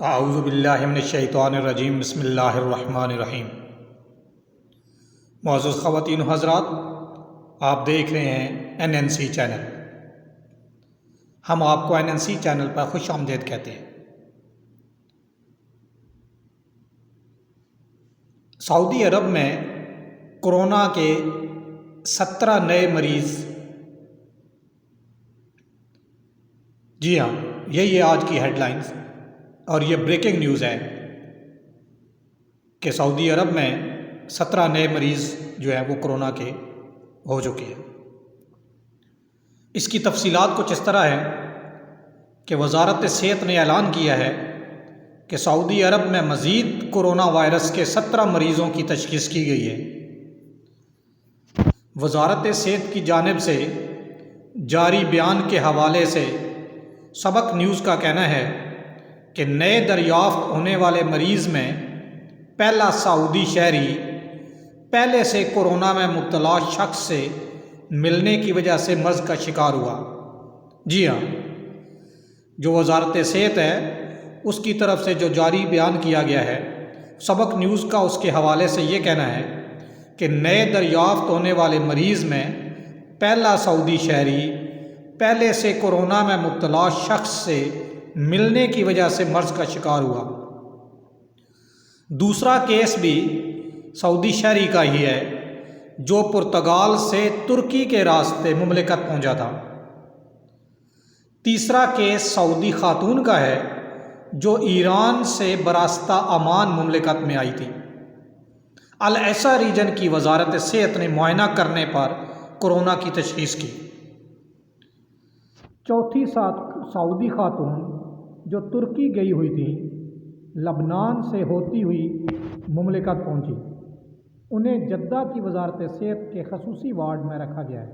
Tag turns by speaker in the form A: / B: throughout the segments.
A: اعوذ باللہ من الشیطان الرجیم بسم اللہ الرحمن الرحیم۔ معزز خواتین و حضرات، آپ دیکھ رہے ہیں NNC چینل۔ ہم آپ کو NNC چینل پر خوش آمدید کہتے ہیں۔ سعودی عرب میں کورونا کے 17 نئے مریض، جی ہاں، یہی ہے آج کی ہیڈ لائنز اور یہ بریکنگ نیوز ہے کہ سعودی عرب میں 17 نئے مریض جو ہیں وہ کورونا کے ہو چکے ہیں۔ اس کی تفصیلات کچھ اس طرح ہے کہ وزارت صحت نے اعلان کیا ہے کہ سعودی عرب میں مزید کورونا وائرس کے 17 مریضوں کی تشخیص کی گئی ہے۔ وزارت صحت کی جانب سے جاری بیان کے حوالے سے سبق نیوز کا کہنا ہے کہ نئے دریافت ہونے والے مریض میں پہلا سعودی شہری پہلے سے کورونا میں مبتلا شخص سے ملنے کی وجہ سے مرض کا شکار ہوا۔ جی ہاں، جو وزارت صحت ہے اس کی طرف سے جو جاری بیان کیا گیا ہے سبق نیوز کا، اس کے حوالے سے یہ کہنا ہے کہ نئے دریافت ہونے والے مریض میں پہلا سعودی شہری پہلے سے کورونا میں مبتلا شخص سے ملنے کی وجہ سے مرض کا شکار ہوا۔ دوسرا کیس بھی سعودی شہری کا ہی ہے جو پرتگال سے ترکی کے راستے مملکت پہنچا تھا۔ تیسرا کیس سعودی خاتون کا ہے جو ایران سے براستہ عمان مملکت میں آئی تھی۔ العیسہ ریجن کی وزارت صحت نے معائنہ کرنے پر کورونا کی تشخیص کی۔ چوتھی سعودی خاتون جو ترکی گئی ہوئی تھی، لبنان سے ہوتی ہوئی مملکت پہنچی۔ انہیں جدہ کی وزارت صحت کے خصوصی وارڈ میں رکھا گیا ہے۔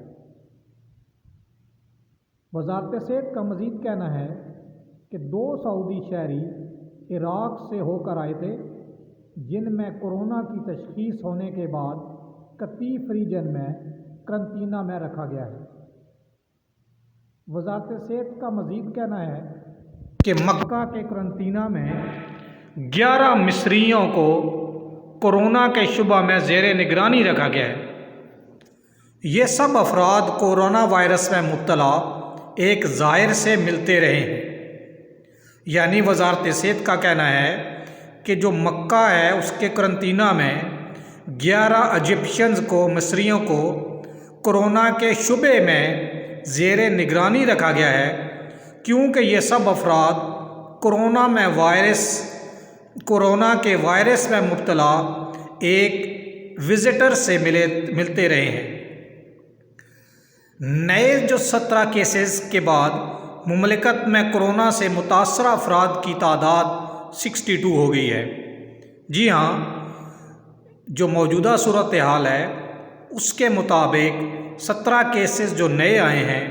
A: وزارت صحت کا مزید کہنا ہے کہ 2 سعودی شہری عراق سے ہو کر آئے تھے جن میں کورونا کی تشخیص ہونے کے بعد قطیف ریجن میں قرنطینہ میں رکھا گیا ہے۔ وزارت صحت کا مزید کہنا ہے کہ مکہ کے قرنطینہ میں 11 مصریوں کو کورونا کے شبہ میں زیر نگرانی رکھا گیا ہے۔ یہ سب افراد کورونا وائرس میں مبتلا ایک زائر سے ملتے رہے ہیں۔ یعنی وزارت صحت کا کہنا ہے کہ جو مکہ ہے اس کے قرنطینہ میں 11 ایجپشنز کو، مصریوں کو کورونا کے شبے میں زیر نگرانی رکھا گیا ہے، کیونکہ یہ سب افراد کورونا کے وائرس میں مبتلا ایک وزٹر سے ملتے رہے ہیں۔ نئے جو 17 کیسز کے بعد مملکت میں کورونا سے متاثرہ افراد کی تعداد 62 ہو گئی ہے۔ جی ہاں، جو موجودہ صورتحال ہے اس کے مطابق 17 کیسز جو نئے آئے ہیں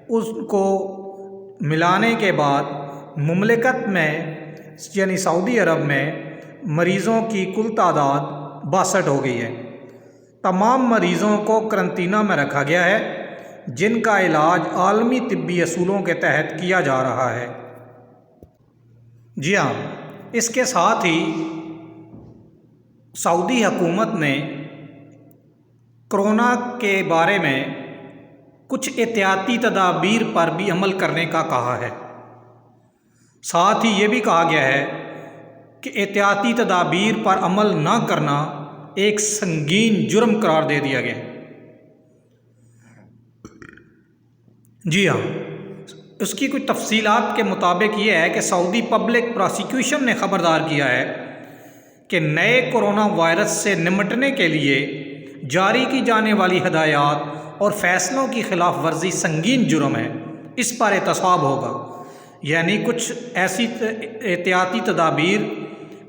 A: اس کو ملانے کے بعد مملکت میں یعنی سعودی عرب میں مریضوں کی کل تعداد 62 ہو گئی ہے۔ تمام مریضوں کو قرنطینہ میں رکھا گیا ہے جن کا علاج عالمی طبی اصولوں کے تحت کیا جا رہا ہے۔ جی ہاں، اس کے ساتھ ہی سعودی حکومت نے کورونا کے بارے میں کچھ احتیاطی تدابیر پر بھی عمل کرنے کا کہا ہے۔ ساتھ ہی یہ بھی کہا گیا ہے کہ احتیاطی تدابیر پر عمل نہ کرنا ایک سنگین جرم قرار دے دیا گیا۔ جی ہاں، اس کی کچھ تفصیلات کے مطابق یہ ہے کہ سعودی پبلک پراسیکیوشن نے خبردار کیا ہے کہ نئے کورونا وائرس سے نمٹنے کے لیے جاری کی جانے والی ہدایات اور فیصلوں کی خلاف ورزی سنگین جرم ہے، اس پر احتساب ہوگا۔ یعنی کچھ ایسی احتیاطی تدابیر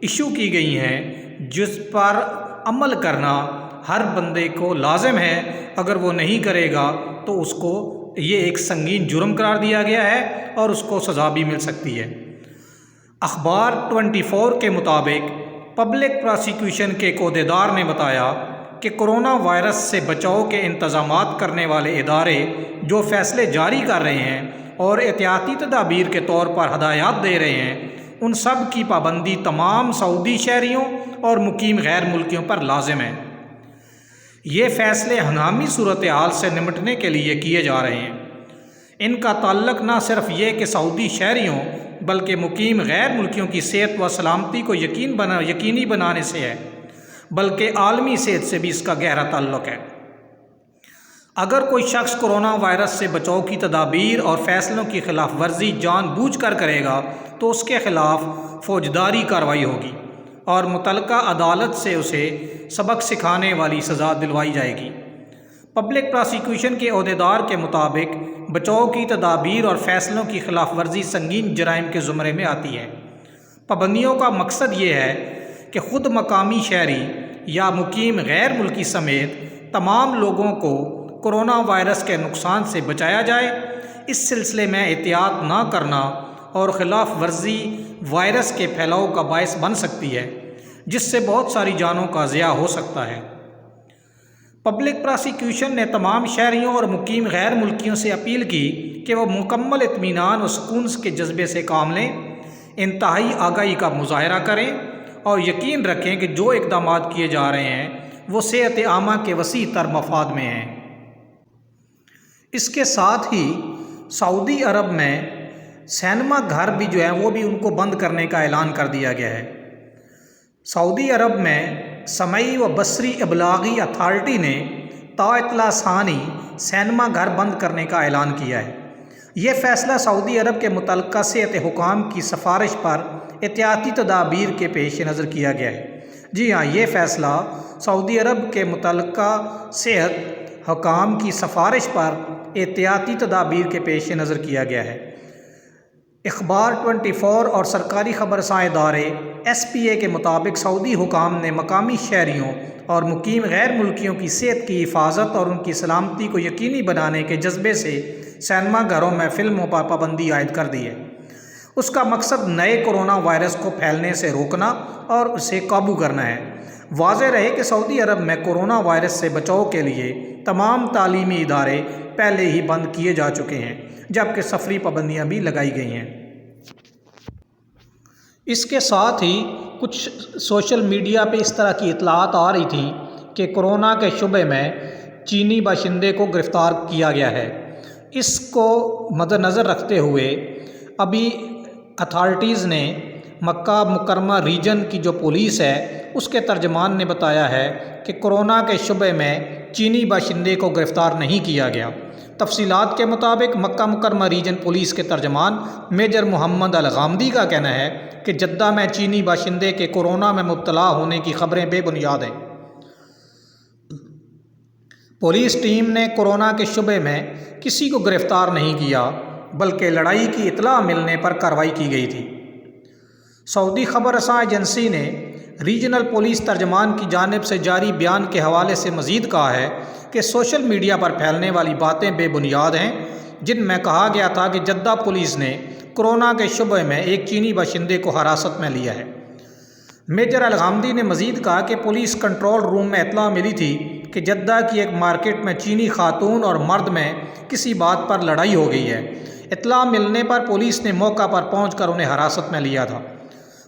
A: ایشو کی گئی ہیں جس پر عمل کرنا ہر بندے کو لازم ہے، اگر وہ نہیں کرے گا تو اس کو یہ ایک سنگین جرم قرار دیا گیا ہے اور اس کو سزا بھی مل سکتی ہے۔ اخبار 24 کے مطابق پبلک پراسیکیوشن کے ایک عہدیدار نے بتایا کہ کورونا وائرس سے بچاؤ کے انتظامات کرنے والے ادارے جو فیصلے جاری کر رہے ہیں اور احتیاطی تدابیر کے طور پر ہدایات دے رہے ہیں ان سب کی پابندی تمام سعودی شہریوں اور مقیم غیر ملکیوں پر لازم ہے۔ یہ فیصلے ہنگامی صورتحال سے نمٹنے کے لیے کیے جا رہے ہیں۔ ان کا تعلق نہ صرف یہ کہ سعودی شہریوں بلکہ مقیم غیر ملکیوں کی صحت و سلامتی کو یقینی بنانے سے ہے، بلکہ عالمی صحت سے بھی اس کا گہرا تعلق ہے۔ اگر کوئی شخص کرونا وائرس سے بچاؤ کی تدابیر اور فیصلوں کی خلاف ورزی جان بوجھ کر کرے گا تو اس کے خلاف فوجداری کارروائی ہوگی اور متعلقہ عدالت سے اسے سبق سکھانے والی سزا دلوائی جائے گی۔ پبلک پراسیکیوشن کے عہدیدار کے مطابق بچاؤ کی تدابیر اور فیصلوں کی خلاف ورزی سنگین جرائم کے زمرے میں آتی ہے۔ پابندیوں کا مقصد یہ ہے کہ خود مقامی شہری یا مقیم غیر ملکی سمیت تمام لوگوں کو کرونا وائرس کے نقصان سے بچایا جائے۔ اس سلسلے میں احتیاط نہ کرنا اور خلاف ورزی وائرس کے پھیلاؤ کا باعث بن سکتی ہے، جس سے بہت ساری جانوں کا ضیاع ہو سکتا ہے۔ پبلک پراسیکیوشن نے تمام شہریوں اور مقیم غیر ملکیوں سے اپیل کی کہ وہ مکمل اطمینان و سکون کے جذبے سے کام لیں، انتہائی آگاہی کا مظاہرہ کریں اور یقین رکھیں کہ جو اقدامات کیے جا رہے ہیں وہ صحت عامہ کے وسیع تر مفاد میں ہیں۔ اس کے ساتھ ہی سعودی عرب میں سینما گھر بھی جو ہیں وہ بھی ان کو بند کرنے کا اعلان کر دیا گیا ہے۔ سعودی عرب میں سمعی و بصری ابلاغی اتھارٹی نے تا اطلاع ثانی سینما گھر بند کرنے کا اعلان کیا ہے۔ یہ فیصلہ سعودی عرب کے متعلقہ صحت حکام کی سفارش پر احتیاطی تدابیر کے پیش نظر کیا گیا ہے۔ جی ہاں، یہ فیصلہ سعودی عرب کے متعلقہ صحت حکام کی سفارش پر احتیاطی تدابیر کے پیش نظر کیا گیا ہے۔ اخبار 24 اور سرکاری خبر رساں ادارے ایس پی اے کے مطابق سعودی حکام نے مقامی شہریوں اور مقیم غیر ملکیوں کی صحت کی حفاظت اور ان کی سلامتی کو یقینی بنانے کے جذبے سے سینما گھروں میں فلموں پر پابندی عائد کر دی ہے۔ اس کا مقصد نئے کرونا وائرس کو پھیلنے سے روکنا اور اسے قابو کرنا ہے۔ واضح رہے کہ سعودی عرب میں کرونا وائرس سے بچاؤ کے لیے تمام تعلیمی ادارے پہلے ہی بند کیے جا چکے ہیں، جبکہ سفری پابندیاں بھی لگائی گئی ہیں۔ اس کے ساتھ ہی کچھ سوشل میڈیا پہ اس طرح کی اطلاعات آ رہی تھیں کہ کرونا کے شبے میں چینی باشندے کو گرفتار کیا گیا ہے۔ اس کو مد نظر رکھتے ہوئے ابھی اتھارٹیز نے مکہ مکرمہ ریجن کی جو پولیس ہے اس کے ترجمان نے بتایا ہے کہ کرونا کے شبے میں چینی باشندے کو گرفتار نہیں کیا گیا۔ تفصیلات کے مطابق مکہ مکرمہ ریجن پولیس کے ترجمان میجر محمد الغامدی کا کہنا ہے کہ جدہ میں چینی باشندے کے کورونا میں مبتلا ہونے کی خبریں بے بنیاد ہیں۔ پولیس ٹیم نے کورونا کے شبے میں کسی کو گرفتار نہیں کیا، بلکہ لڑائی کی اطلاع ملنے پر کارروائی کی گئی تھی۔ سعودی خبر رساں ایجنسی نے ریجنل پولیس ترجمان کی جانب سے جاری بیان کے حوالے سے مزید کہا ہے کہ سوشل میڈیا پر پھیلنے والی باتیں بے بنیاد ہیں، جن میں کہا گیا تھا کہ جدہ پولیس نے کورونا کے شبے میں ایک چینی باشندے کو حراست میں لیا ہے۔ میجر الغامدی نے مزید کہا کہ پولیس کنٹرول روم میں اطلاع ملی تھی کہ جدہ کی ایک مارکیٹ میں چینی خاتون اور مرد میں کسی بات پر لڑائی ہو گئی ہے۔ اطلاع ملنے پر پولیس نے موقع پر پہنچ کر انہیں حراست میں لیا تھا۔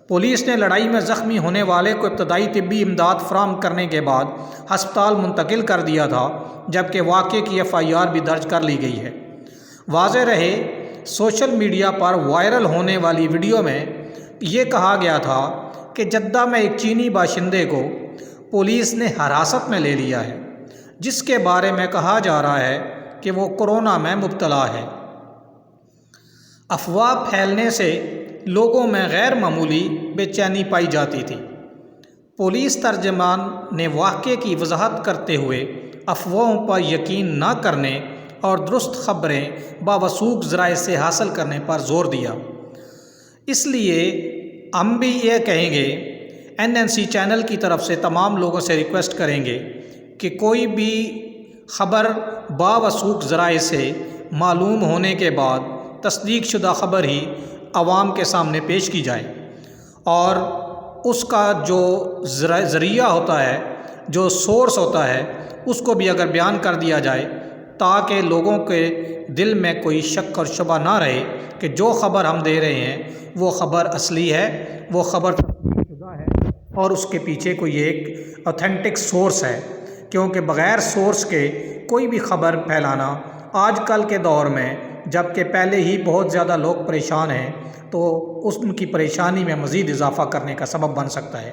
A: پولیس نے لڑائی میں زخمی ہونے والے کو ابتدائی طبی امداد فراہم کرنے کے بعد ہسپتال منتقل کر دیا تھا، جبکہ واقعے کی FIR بھی درج کر لی گئی ہے۔ واضح رہے، سوشل میڈیا پر وائرل ہونے والی ویڈیو میں یہ کہا گیا تھا کہ جدہ میں ایک چینی باشندے کو پولیس نے حراست میں لے لیا ہے، جس کے بارے میں کہا جا رہا ہے کہ وہ کورونا میں مبتلا ہے۔ افواہ پھیلنے سے لوگوں میں غیر معمولی بے چینی پائی جاتی تھی۔ پولیس ترجمان نے واقعے کی وضاحت کرتے ہوئے افواہوں پر یقین نہ کرنے اور درست خبریں باوثوق ذرائع سے حاصل کرنے پر زور دیا۔ اس لیے ہم بھی یہ کہیں گے، NNC چینل کی طرف سے تمام لوگوں سے ریکویسٹ کریں گے کہ کوئی بھی خبر باوثوق ذرائع سے معلوم ہونے کے بعد تصدیق شدہ خبر ہی عوام کے سامنے پیش کی جائے، اور اس کا جو ذریعہ ہوتا ہے، جو سورس ہوتا ہے، اس کو بھی اگر بیان کر دیا جائے تاکہ لوگوں کے دل میں کوئی شک اور شبہ نہ رہے کہ جو خبر ہم دے رہے ہیں وہ خبر اصلی ہے، وہ خبر شدہ ہے اور اس کے پیچھے کوئی ایک اوتھینٹک سورس ہے، کیونکہ بغیر سورس کے کوئی بھی خبر پھیلانا آج کل کے دور میں، جب کہ پہلے ہی بہت زیادہ لوگ پریشان ہیں، تو ان کی پریشانی میں مزید اضافہ کرنے کا سبب بن سکتا ہے۔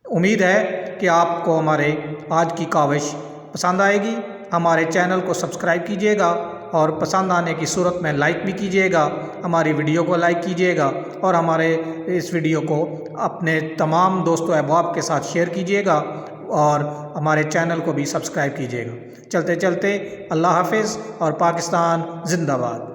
A: امید ہے کہ آپ کو ہمارے آج کی کاوش پسند آئے گی۔ ہمارے چینل کو سبسکرائب کیجیے گا اور پسند آنے کی صورت میں لائک بھی کیجیے گا، ہماری ویڈیو کو لائک کیجیے گا اور ہمارے اس ویڈیو کو اپنے تمام دوست و احباب کے ساتھ شیئر کیجیے گا اور ہمارے چینل کو بھی سبسکرائب کیجیے گا۔ چلتے چلتے اللہ حافظ اور پاکستان زندہ باد۔